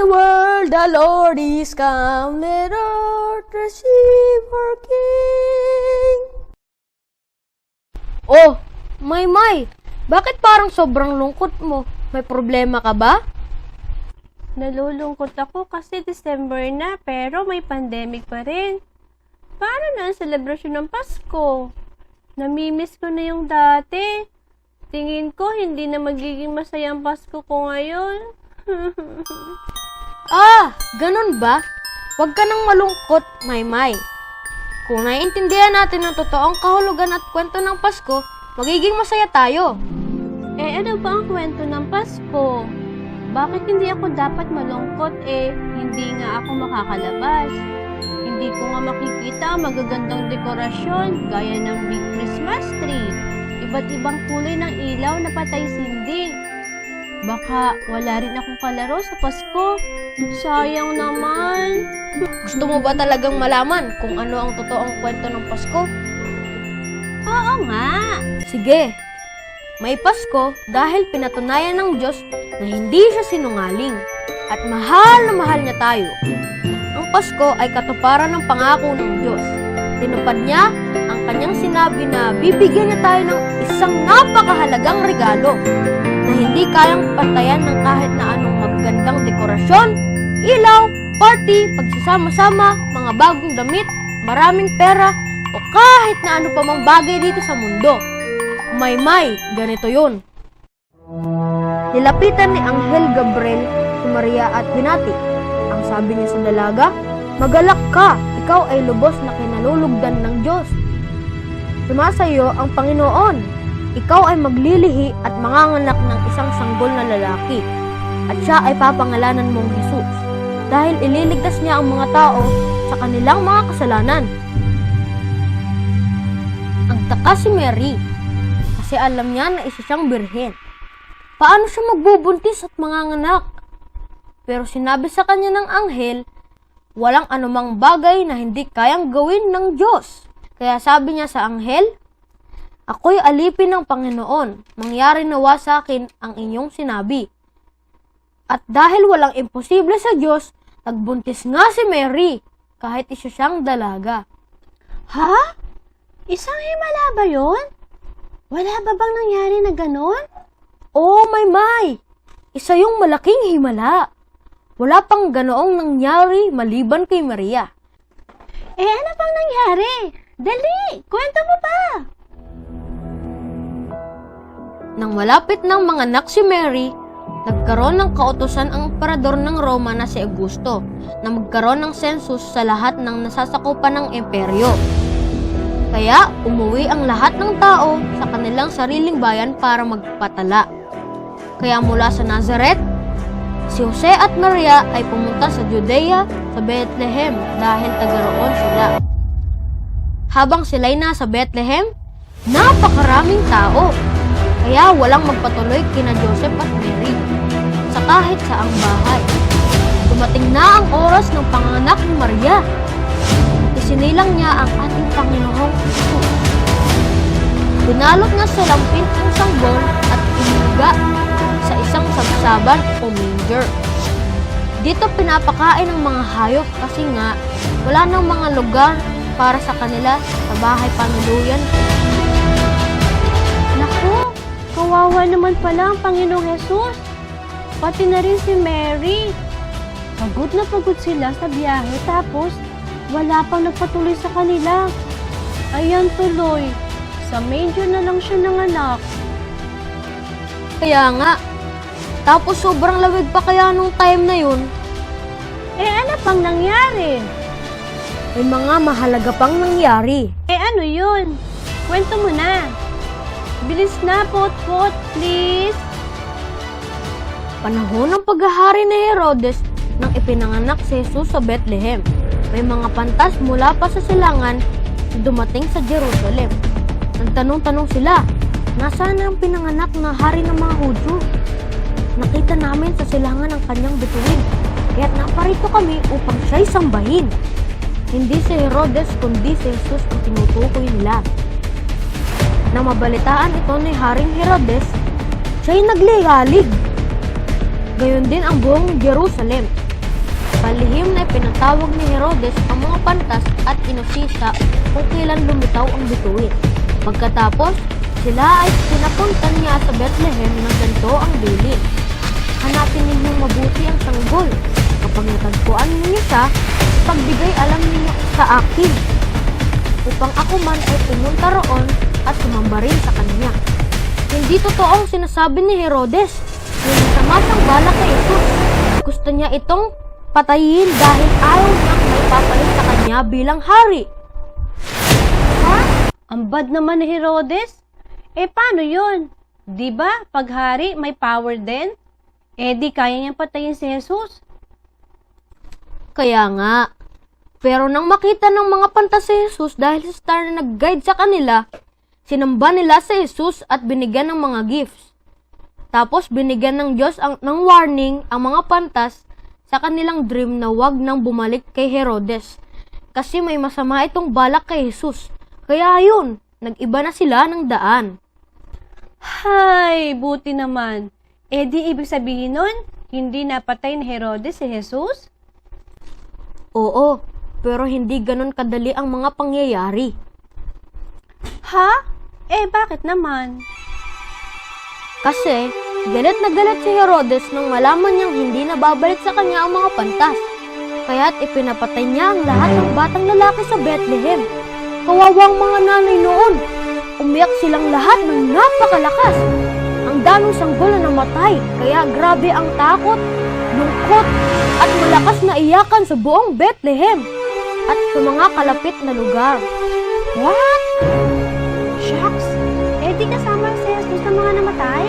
the world, the Lord is come, let earth receive her King. Oh, Maymay, bakit parang sobrang lungkot mo? May problema ka ba? Nalulungkot ako kasi December na pero may pandemic pa rin. Paano na ang selebrasyon ng Pasko? Namimiss ko na yung dati. Tingin ko hindi na magiging masaya ang Pasko ko ngayon. Ganun ba? Huwag ka nang malungkot, Maymay. Kung naiintindihan natin ang totoong kahulugan at kwento ng Pasko, magiging masaya tayo. Ano ba ang kwento ng Pasko? Bakit hindi ako dapat malungkot hindi nga ako makakalabas? Hindi ko nga makikita ang magagandang dekorasyon gaya ng big Christmas tree. Iba't ibang kulay ng ilaw na patay sindi. Baka wala rin akong kalaro sa Pasko. Sayang naman. Gusto mo ba talagang malaman kung ano ang totoong kwento ng Pasko? Oo nga. Sige. May Pasko dahil pinatunayan ng Diyos na hindi siya sinungaling at mahal na mahal niya tayo. Ang Pasko ay katuparan ng pangako ng Diyos. Tinupad niya ang kanyang sinabi na bibigyan niya tayo ng isang napakahalagang regalo na hindi kayang pantayan ng kahit na anong magagandang dekorasyon, ilaw, party, pagsasama-sama, mga bagong damit, maraming pera, o kahit na ano pa mang bagay dito sa mundo. Maymay, ganito yun. Nilapitan ni Anghel Gabriel si Maria at binati. Ang sabi niya sa dalaga, "Magalak ka, ikaw ay lubos na kinalulugdan ng Diyos. Sumasayo ang Panginoon. Ikaw ay maglilihi at manganganak ng isang sanggol na lalaki. At siya ay papangalanan mong Jesus. Dahil ililigtas niya ang mga tao sa kanilang mga kasalanan." Ang taka si Mary, kasi alam niya na isa siyang birhen. Paano siya magbubuntis at manganganak? Pero sinabi sa kanya ng anghel, walang anumang bagay na hindi kayang gawin ng Diyos. Kaya sabi niya sa anghel, "Ako'y alipin ng Panginoon, mangyari nawa sa akin ang inyong sinabi." At dahil walang imposible sa Diyos, nagbuntis nga si Mary, kahit isa siyang dalaga. Ha? Isang himala ba yun? Wala ba bang nangyari na ganon? Oh, Maymay! Isa yung malaking himala. Wala pang ganoong nangyari maliban kay Maria. Ano pang nangyari? Dali! Kwento mo pa! Nang malapit ng manganak si Mary, nagkaroon ng kautusan ang emperador ng Roma na si Augusto na magkaroon ng census sa lahat ng nasasakupan ng imperyo. Kaya umuwi ang lahat ng tao sa kanilang sariling bayan para magpatala. Kaya mula sa Nazareth, si Jose at Maria ay pumunta sa Judea, sa Bethlehem dahil taga-roon sila. Habang sila'y nasa Bethlehem, napakaraming tao. Kaya walang magpatuloy kina Joseph at Mary sa kahit saang bahay. Dumating na ang oras ng panganak ni Maria. Isinilang niya ang ating Panginoong Jesus. Binalot nga sa lampin ang sanggol at iniga sa isang sabsaban o manger. Dito pinapakain ng mga hayop kasi nga wala nang mga lugar para sa kanila sa bahay panuluyan. Naku, kawawa naman pala ang Panginoong Jesus. Pati na rin si Mary. Pagod na pagod sila sa biyahe tapos wala pang nagpatuloy sa kanila. Ayan tuloy, sa manger na lang siya nanganak. Kaya nga, tapos sobrang lamig pa kaya nung time na yun. Ano pang nangyari? May mga mahalaga pang nangyari. Ano yun? Kwento mo na. Bilis na, pot-pot, please. Panahon ng paghahari ni Herodes nang ipinanganak si Jesus sa Bethlehem. May mga pantas mula pa sa silangan na dumating sa Jerusalem. Nagtanong-tanong sila, nasaan ang pinanganak na hari ng mga Hudyo? Nakita namin sa silangan ang kanyang bituin, kaya't naparito kami upang siya'y sambahin. Hindi si Herodes kundi si Jesus ang tinutukoy nila. Nang mabalitaan ito ni Haring Herodes, siya'y nagligalig. Gayon din ang buong Jerusalem. Palihim na ipinatawag ni Herodes ang mga pantas at inusisa kung kailan lumitaw ang bituin. Pagkatapos, sila ay pinapunta niya sa Bethlehem ng ganito ang bilin. Hanapin ninyong mabuti ang sanggol. Kapag natagpuan ninyo siya, pagbigay alam ninyo sa akin, upang ako man ay pumunta roon at sumamba rin sa kanya. Hindi totoo ang sinasabi ni Herodes. May masama siyang balak kay Jesus. Gusto niya itong patayin dahil ayaw niyang may papalit sa kanya bilang hari. Ha? Ang bad naman ni Herodes? Paano yun? Di ba pag hari may power din? Di kaya niyang patayin si Jesus. Kaya nga. Pero nang makita ng mga pantas si Jesus dahil sa star na nag-guide sa kanila, sinamba nila si Jesus at binigyan ng mga gifts. Tapos binigyan ng Diyos ng warning ang mga pantas sa kanilang dream na wag nang bumalik kay Herodes. Kasi may masama itong balak kay Jesus. Kaya ayun, nag-iba na sila ng daan. Hay, buti naman. Di ibig sabihin nun, hindi napatay ni Herodes si Jesus? Oo, pero hindi ganun kadali ang mga pangyayari. Ha? Bakit naman? Kasi, galit na galit si Herodes nang malaman niyang hindi na babalik sa kanya ang mga pantas. Kaya't ipinapatay niya ang lahat ng batang lalaki sa Bethlehem. Kawawang mga nanay noon. Umiyak silang lahat ng napakalakas. Ang daming sanggol na namatay, kaya grabe ang takot, lungkot, at malakas na iyakan sa buong Bethlehem at sa mga kalapit na lugar. What? Shucks! Di kasama si Jesus sa mga namatay?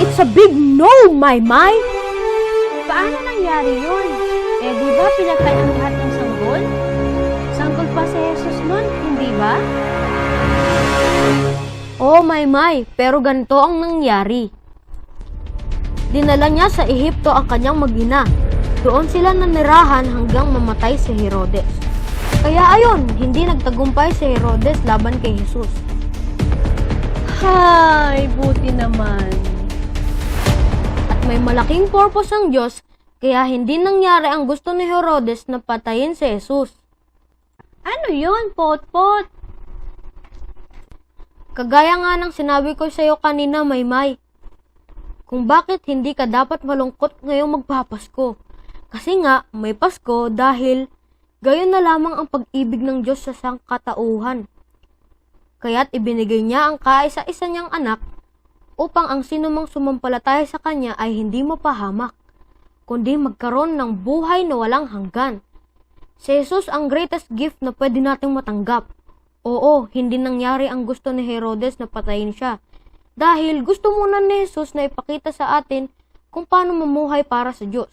It's a big no, Maymay! Paano nangyari yun? Di ba pinatay ang lahat ng sanggol? Sanggol pa si Jesus nun, hindi ba? Oh, Maymay, pero ganito ang nangyari. Dinala niya sa Ehipto ang kanyang mag-ina. Doon sila nanirahan hanggang mamatay si Herodes. Kaya ayon, hindi nagtagumpay si Herodes laban kay Jesus. Hay, buti naman. At may malaking purpose ang Diyos, kaya hindi nangyari ang gusto ni Herodes na patayin si Jesus. Ano yun, Pot-Pot? Kagaya nga ng sinabi ko sa iyo kanina, Maymay. Kung bakit hindi ka dapat malungkot ngayong magpapasko. Kasi nga, may Pasko dahil gayon na lamang ang pag-ibig ng Diyos sa sangkatauhan. Kaya't ibinigay niya ang kaisa-isa niyang anak upang ang sinumang sumampalataya sa kanya ay hindi mapahamak, kundi magkaroon ng buhay na walang hanggan. Si Jesus ang greatest gift na pwede nating matanggap. Oo, hindi nangyari ang gusto ni Herodes na patayin siya. Dahil gusto muna ni Jesus na ipakita sa atin kung paano mamuhay para sa Diyos.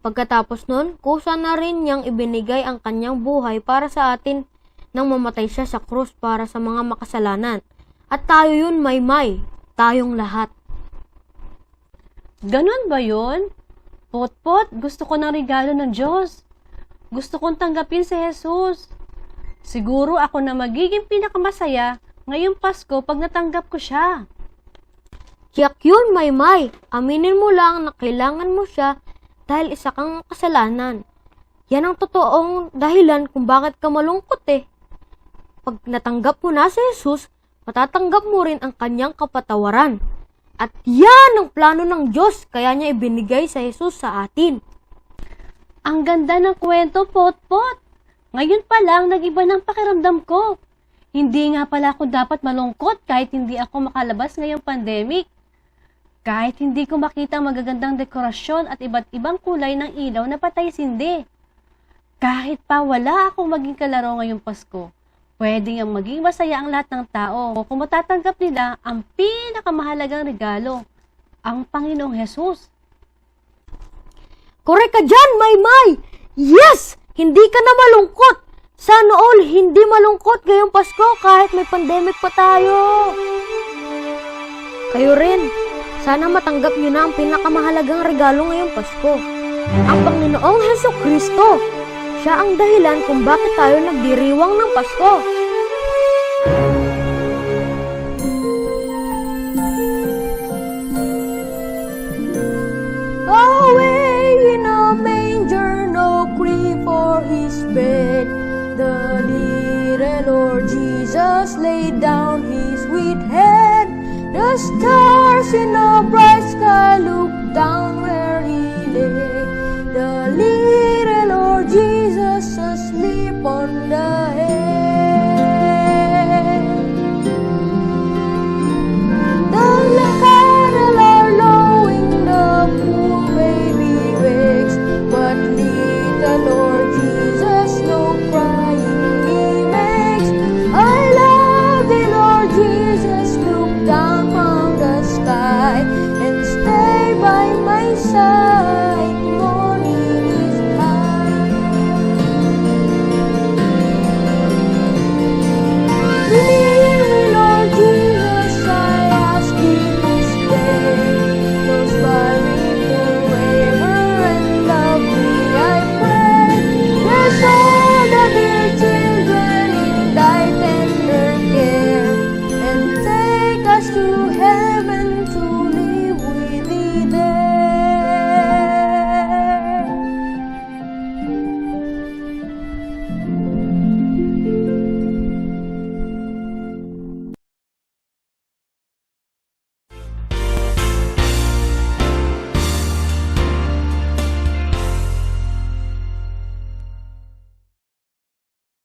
Pagkatapos nun, kusa na rin niyang ibinigay ang kanyang buhay para sa atin nang mamatay siya sa krus para sa mga makasalanan. At tayo yun, Maymay. Tayong lahat. Ganon ba yun? Pot-Pot, gusto ko ng regalo ng Diyos. Gusto kong tanggapin si Jesus. Siguro ako na magiging pinakamasaya ngayong Pasko pag natanggap ko siya. Tiyak yun, Maymay. Aminin mo lang na kailangan mo siya dahil isa kang kasalanan. Yan ang totoong dahilan kung bakit ka malungkot eh. Pag natanggap mo na si Jesus, matatanggap mo rin ang kanyang kapatawaran. At yan ang plano ng Diyos, kaya niya ibinigay sa Jesus sa atin. Ang ganda ng kwento, Pot-Pot. Ngayon pa lang, nag-iba ng pakiramdam ko. Hindi nga pala ako dapat malungkot kahit hindi ako makalabas ngayong pandemic. Kahit hindi ko makita ang magagandang dekorasyon at iba't ibang kulay ng ilaw na patay sindi. Kahit pa wala akong maging kalaro ngayong Pasko, pwede ang maging masaya ang lahat ng tao kung matatanggap nila ang pinakamahalagang regalo, ang Panginoong Jesus. Korek ka dyan, Maymay! Yes! Hindi ka na malungkot! Sana all hindi malungkot ngayong Pasko kahit may pandemic pa tayo. Kayo rin, sana matanggap niyo na ang pinakamahalagang regalo ngayong Pasko. Ang Panginoong Hesukristo. Siya ang dahilan kung bakit tayo nagdiriwang ng Pasko. Away in a down his sweet head. The stars in a bright sky look down